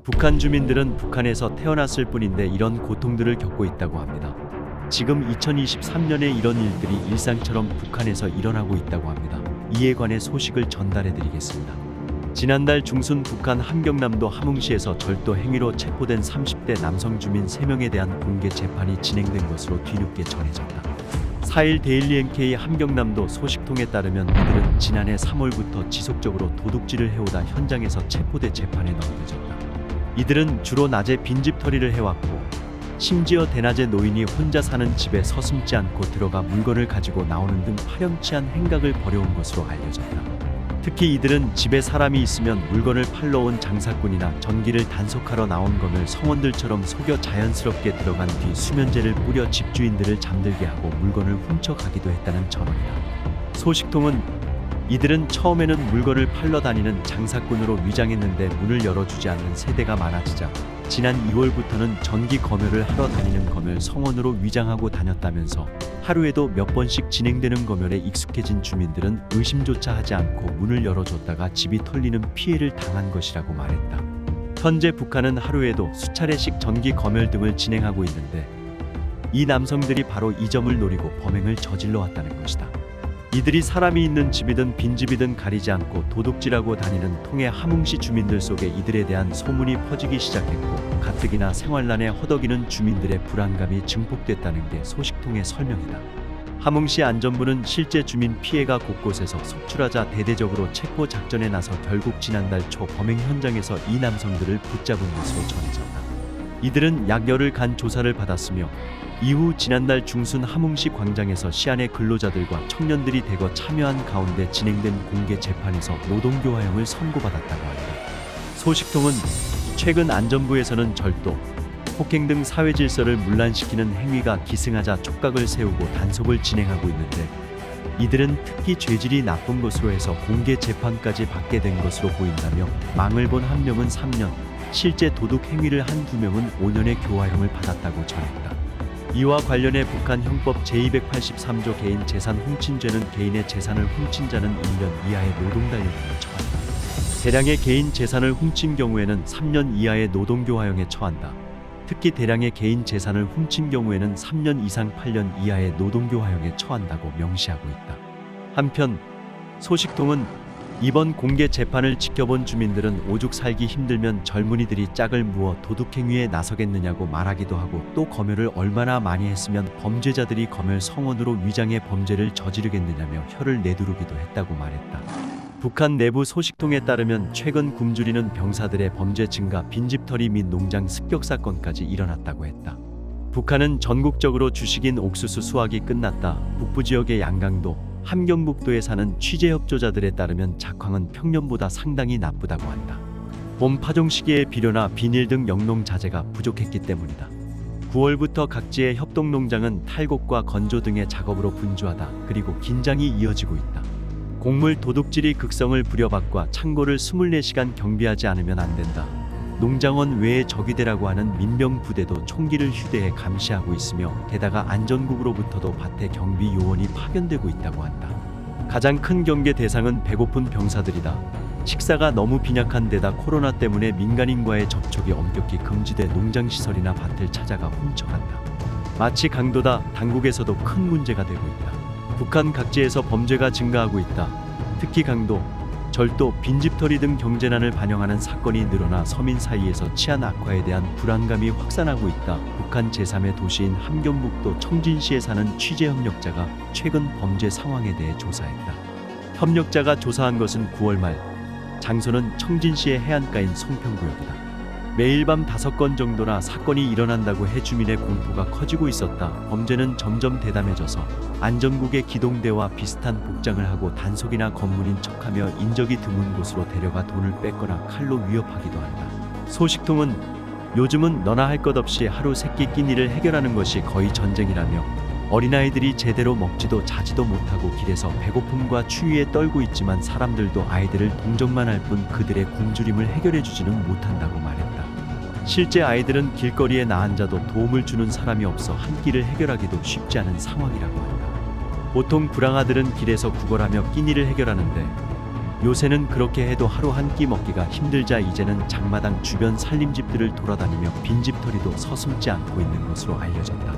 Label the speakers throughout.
Speaker 1: 북한 주민들은 북한에서 태어났을 뿐인데 이런 고통들을 겪고 있다고 합니다. 지금 2023년에 이런 일들이 일상처럼 북한에서 일어나고 있다고 합니다. 이에 관해 소식을 전달해 드리겠습니다. 지난달 중순 북한 함경남도 함흥시에서 절도 행위로 체포된 30대 남성 주민 3명에 대한 공개 재판이 진행된 것으로 뒤늦게 전해졌다. 4일 데일리 NK 함경남도 소식통에 따르면 이들은 지난해 3월부터 지속적으로 도둑질을 해오다 현장에서 체포돼 재판에 넘겨졌다. 이들은 주로 낮에 빈집털이를 해왔고 심지어 대낮에 노인이 혼자 사는 집에 서슴지 않고 들어가 물건을 가지고 나오는 등 파렴치한 행각을 벌여온 것으로 알려졌다. 특히 이들은 집에 사람이 있으면 물건을 팔러 온 장사꾼이나 전기를 단속하러 나온 검을 성원들처럼 속여 자연스럽게 들어간 뒤 수면제를 뿌려 집주인들을 잠들게 하고 물건을 훔쳐가기도 했다는 전언이다. 소식통은 이들은 처음에는 물건을 팔러 다니는 장사꾼으로 위장했는데 문을 열어주지 않는 세대가 많아지자 지난 2월부터는 전기 검열을 하러 다니는 검열 성원으로 위장하고 다녔다면서 하루에도 몇 번씩 진행되는 검열에 익숙해진 주민들은 의심조차 하지 않고 문을 열어줬다가 집이 털리는 피해를 당한 것이라고 말했다. 현재 북한은 하루에도 수차례씩 전기 검열 등을 진행하고 있는데 이 남성들이 바로 이 점을 노리고 범행을 저질러 왔다는 것이다. 이들이 사람이 있는 집이든 빈집이든 가리지 않고 도둑질하고 다니는 통해 함흥시 주민들 속에 이들에 대한 소문이 퍼지기 시작했고 가뜩이나 생활난에 허덕이는 주민들의 불안감이 증폭됐다는 게 소식통의 설명이다. 함흥시 안전부는 실제 주민 피해가 곳곳에서 속출하자 대대적으로 체포 작전에 나서 결국 지난달 초 범행 현장에서 이 남성들을 붙잡은 것으로 전해졌다. 이들은 약 열흘간 조사를 받았으며 이후 지난달 중순 함흥시 광장에서 시안의 근로자들과 청년들이 대거 참여한 가운데 진행된 공개 재판에서 노동교화형을 선고받았다고 한다. 소식통은 최근 안전부에서는 절도, 폭행 등 사회질서를 문란시키는 행위가 기승하자 촉각을 세우고 단속을 진행하고 있는데 이들은 특히 죄질이 나쁜 것으로 해서 공개 재판까지 받게 된 것으로 보인다며 망을 본 한 명은 3년, 실제 도둑 행위를 한 2명은 5년의 교화형을 받았다고 전했다. 이와 관련해 북한 형법 제283조 개인 재산 훔친죄는 개인의 재산을 훔친 자는 1년 이하의 노동단련형에 처한다. 대량의 개인 재산을 훔친 경우에는 3년 이하의 노동교화형에 처한다. 특히 대량의 개인 재산을 훔친 경우에는 3년 이상 8년 이하의 노동교화형에 처한다고 명시하고 있다. 한편 소식통은 이번 공개 재판을 지켜본 주민들은 오죽 살기 힘들면 젊은이들이 짝을 무어 도둑행위에 나서겠느냐고 말하기도 하고 또 검열을 얼마나 많이 했으면 범죄자들이 검열 성원으로 위장해 범죄를 저지르겠느냐며 혀를 내두르기도 했다고 말했다. 북한 내부 소식통에 따르면 최근 굶주리는 병사들의 범죄 증가, 빈집털이 및 농장 습격 사건까지 일어났다고 했다. 북한은 전국적으로 주식인 옥수수 수확이 끝났다. 북부 지역의 양강도, 함경북도에 사는 취재협조자들에 따르면 작황은 평년보다 상당히 나쁘다고 한다. 봄 파종 시기에 비료나 비닐 등 영농 자재가 부족했기 때문이다. 9월부터 각지의 협동농장은 탈곡과 건조 등의 작업으로 분주하다. 그리고 긴장이 이어지고 있다. 곡물 도둑질이 극성을 부려받과 창고를 24시간 경비하지 않으면 안 된다. 농장원 외에 적이대라고 하는 민병 부대도 총기를 휴대해 감시하고 있으며 게다가 안전국으로부터도 밭에 경비 요원이 파견되고 있다고 한다. 가장 큰 경계 대상은 배고픈 병사들이다. 식사가 너무 빈약한 데다 코로나 때문에 민간인과의 접촉이 엄격히 금지돼 농장시설이나 밭을 찾아가 훔쳐간다. 마치 강도다. 당국에서도 큰 문제가 되고 있다. 북한 각지에서 범죄가 증가하고 있다. 특히 강도, 절도, 빈집털이 등 경제난을 반영하는 사건이 늘어나 서민 사이에서 치안 악화에 대한 불안감이 확산하고 있다. 북한 제3의 도시인 함경북도 청진시에 사는 취재협력자가 최근 범죄 상황에 대해 조사했다. 협력자가 조사한 것은 9월 말, 장소는 청진시의 해안가인 송평구역이다. 매일 밤 5건 정도나 사건이 일어난다고 해 주민의 공포가 커지고 있었다. 범죄는 점점 대담해져서 안전국의 기동대와 비슷한 복장을 하고 단속이나 검문인 척하며 인적이 드문 곳으로 데려가 돈을 뺏거나 칼로 위협하기도 한다. 소식통은 요즘은 너나 할 것 없이 하루 세끼 끼니를 해결하는 것이 거의 전쟁이라며 어린아이들이 제대로 먹지도 자지도 못하고 길에서 배고픔과 추위에 떨고 있지만 사람들도 아이들을 동정만 할 뿐 그들의 굶주림을 해결해주지는 못한다고 말했다. 실제 아이들은 길거리에 나앉아도 도움을 주는 사람이 없어 한 끼를 해결하기도 쉽지 않은 상황이라고 한다. 보통 불황아들은 길에서 구걸하며 끼니를 해결하는데 요새는 그렇게 해도 하루 한 끼 먹기가 힘들자 이제는 장마당 주변 살림집들을 돌아다니며 빈집털이도 서슴지 않고 있는 것으로 알려졌다.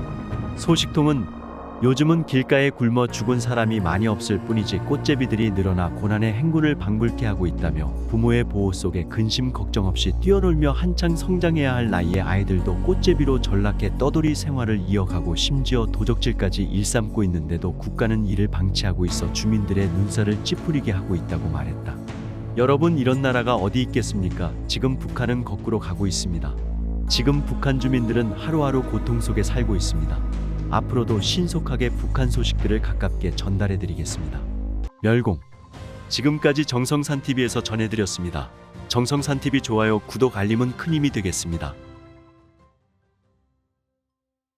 Speaker 1: 소식통은 요즘은 길가에 굶어 죽은 사람이 많이 없을 뿐이지 꽃제비들이 늘어나 고난의 행군을 방불케 하고 있다며 부모의 보호 속에 근심 걱정 없이 뛰어놀며 한창 성장해야 할 나이의 아이들도 꽃제비로 전락해 떠돌이 생활을 이어가고 심지어 도적질까지 일삼고 있는데도 국가는 이를 방치하고 있어 주민들의 눈살을 찌푸리게 하고 있다고 말했다. 여러분, 이런 나라가 어디 있겠습니까? 지금 북한은 거꾸로 가고 있습니다. 지금 북한 주민들은 하루하루 고통 속에 살고 있습니다. 앞으로도 신속하게 북한 소식들을 가깝게 전달해 드리겠습니다. 멸공. 지금까지 정성산TV에서 전해드렸습니다. 정성산TV 좋아요, 구독, 알림은 큰 힘이 되겠습니다.